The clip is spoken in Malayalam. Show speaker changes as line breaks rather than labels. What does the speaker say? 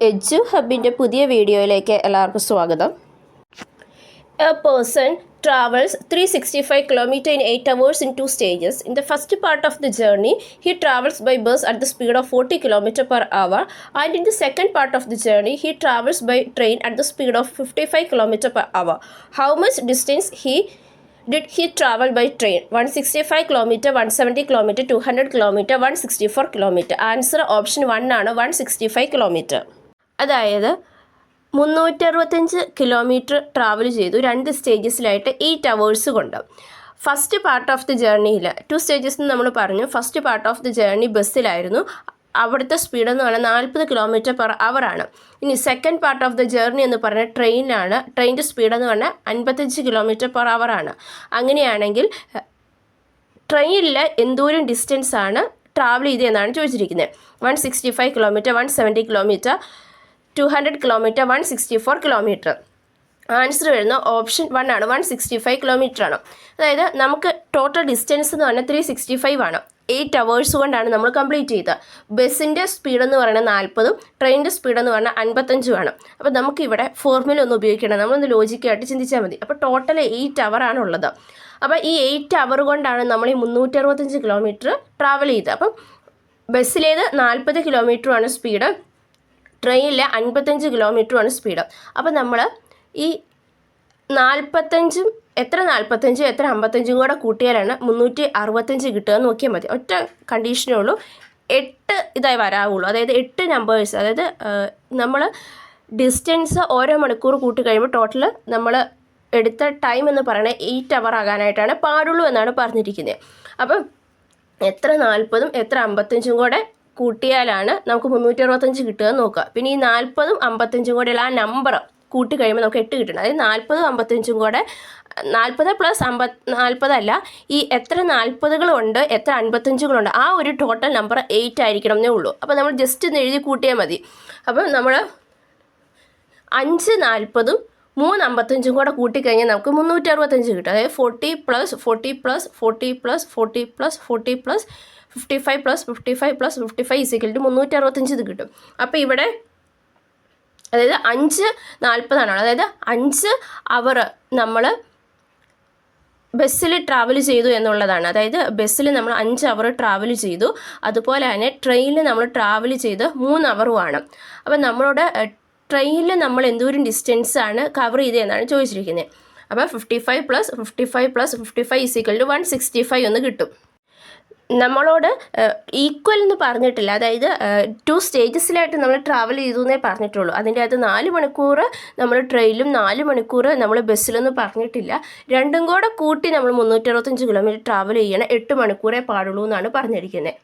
എജു ഹബിൻ്റെ പുതിയ വീഡിയോയിലേക്ക് എല്ലാവർക്കും സ്വാഗതം. A person travels 365 km in 8 hours in 2 stages. In the first part of the journey, he travels by bus at the speed of 40 km per hour, and in the second part of the journey, he travels by train at the speed of 55 km per hour. How much distance did he travel by train? 165 km, 170 km, 200 km, 164 km. Answer option 1 ആണ് 165 km. അതായത് 365 കിലോമീറ്റർ ട്രാവൽ ചെയ്തു 2 സ്റ്റേജസിലായിട്ട് 8 അവേഴ്സ് കൊണ്ട്. ഫസ്റ്റ് പാർട്ട് ഓഫ് ദി ജേർണിയിൽ 2 സ്റ്റേജസ് എന്ന് നമ്മൾ പറഞ്ഞു. First part of the journey ബസ്സിലായിരുന്നു. അവിടുത്തെ സ്പീഡ് എന്ന് പറഞ്ഞാൽ 40 കിലോമീറ്റർ പെർ ആണ്. ഇനി second part of the journey എന്ന് പറഞ്ഞാൽ ട്രെയിനാണ്. ട്രെയിനിൻ്റെ സ്പീഡ് എന്ന് പറഞ്ഞാൽ 55 കിലോമീറ്റർ പെർ ആണ്. അങ്ങനെയാണെങ്കിൽ ട്രെയിനിൽ എന്തോരം ഡിസ്റ്റൻസ് ആണ് ട്രാവൽ ചെയ്തതെന്നാണ് ചോദിച്ചിരിക്കുന്നത്. 165 kilometre, 170 kilometre, 200 kilometre, 164 kilometre. Answer വരുന്ന ഓപ്ഷൻ 1 ആണ്, 165 കിലോമീറ്റർ ആണ്. അതായത് നമുക്ക് ടോട്ടൽ ഡിസ്റ്റൻസ് എന്ന് പറഞ്ഞാൽ 365 ആണ്. 8 അവേഴ്സ് കൊണ്ടാണ് നമ്മൾ കംപ്ലീറ്റ് ചെയ്തത്. ബസ്സിൻ്റെ സ്പീഡ് എന്ന് പറയുന്നത് 40, ട്രെയിനിൻ്റെ സ്പീഡ് എന്ന് പറഞ്ഞാൽ 55 അപ്പോൾ നമുക്കിവിടെ ഫോർമുല ഒന്നും ഉപയോഗിക്കണം, നമ്മളൊന്ന് ലോജിക്കായിട്ട് ചിന്തിച്ചാൽ മതി. അപ്പോൾ ടോട്ടൽ 8 അവറാണുള്ളത്. അപ്പോൾ ഈ 8 അവർ കൊണ്ടാണ് നമ്മൾ ഈ 365 കിലോമീറ്റർ ട്രാവൽ ചെയ്തത്. അപ്പം ബസ്സിലേത് 40 കിലോമീറ്ററുമാണ് സ്പീഡ്, ട്രെയിനിൽ 55 കിലോമീറ്ററുമാണ് സ്പീഡ്. അപ്പോൾ നമ്മൾ ഈ 45ഉം എത്ര 45 എത്ര 55 കൂടെ കൂട്ടിയാലാണ് 365 കിട്ടുക എന്ന് നോക്കിയാൽ മതി. ഒറ്റ കണ്ടീഷനേ ഉള്ളൂ, 8 ഇതായി വരാവുള്ളൂ. അതായത് 8 നമ്പേഴ്സ്, അതായത് നമ്മൾ ഡിസ്റ്റൻസ് ഓരോ മണിക്കൂർ കൂട്ടി കഴിയുമ്പോൾ ടോട്ടൽ നമ്മൾ എടുത്ത ടൈം എന്ന് പറയുന്നത് 8 അവർ ആകാനായിട്ടാണ് പാടുള്ളൂ എന്നാണ് പറഞ്ഞിരിക്കുന്നത്. അപ്പം എത്ര 40ഉം എത്ര 55ഉം കൂടെ കൂട്ടിയാലാണ് നമുക്ക് 365 കിട്ടുക എന്ന് നോക്കുക. പിന്നെ ഈ 40ഉം 55ഉം കൂടെയുള്ള ആ നമ്പർ കൂട്ടി കഴിയുമ്പോൾ നമുക്ക് 8 കിട്ടണം. അതായത് 40ഉം 55ഉം കൂടെ 40 പ്ലസ് 40 അല്ല, ഈ എത്ര 40കളുണ്ട് എത്ര 55കളുണ്ട് ആ ഒരു ടോട്ടൽ നമ്പർ 8 ആയിരിക്കണം എന്നേ ഉള്ളൂ. അപ്പോൾ നമ്മൾ ജസ്റ്റ് ഒന്ന് എഴുതി കൂട്ടിയാൽ മതി. അപ്പം നമ്മൾ 5 40ഉം 3 55ഉം കൂടെ കൂട്ടിക്കഴിഞ്ഞാൽ നമുക്ക് 365 കിട്ടും. അതായത് 40 plus 40 plus 40 plus 40 plus 40 plus 55 plus 55 plus 55 equal to 365 ഇത് കിട്ടും. അപ്പോൾ ഇവിടെ അതായത് 5 40 ആണ്. അതായത് 5 അവർ നമ്മൾ ബസ്സിൽ ട്രാവൽ ചെയ്തു എന്നുള്ളതാണ്. അതായത് ബസ്സിൽ നമ്മൾ 5 അവർ ട്രാവൽ ചെയ്തു. അതുപോലെ തന്നെ ട്രെയിനിൽ നമ്മൾ ട്രാവൽ ചെയ്ത് 3 അവറുമാണ്. അപ്പം നമ്മളോട് ട്രെയിനിൽ നമ്മൾ എന്തോരം ഡിസ്റ്റൻസ് ആണ് കവർ ചെയ്തതെന്നാണ് ചോദിച്ചിരിക്കുന്നത്. അപ്പോൾ 55 പ്ലസ് 55 പ്ലസ് 55 ഈക്വൽ ടു 165 എന്ന് കിട്ടും. നമ്മളോട് ഈക്വൽ എന്ന് പറഞ്ഞിട്ടില്ല, അതായത് 2 സ്റ്റേജസിലായിട്ട് നമ്മൾ ട്രാവൽ ചെയ്തു എന്നേ പറഞ്ഞിട്ടുള്ളൂ. അതിൻ്റെ അകത്ത് 4 മണിക്കൂർ നമ്മൾ ട്രെയിനിലും 4 മണിക്കൂർ നമ്മൾ ബസ്സിലൊന്നും പറഞ്ഞിട്ടില്ല. രണ്ടും കൂടെ കൂട്ടി നമ്മൾ 365 കിലോമീറ്റർ ട്രാവൽ ചെയ്യണം, 8 മണിക്കൂറേ പാടുള്ളൂ എന്നാണ് പറഞ്ഞിരിക്കുന്നത്.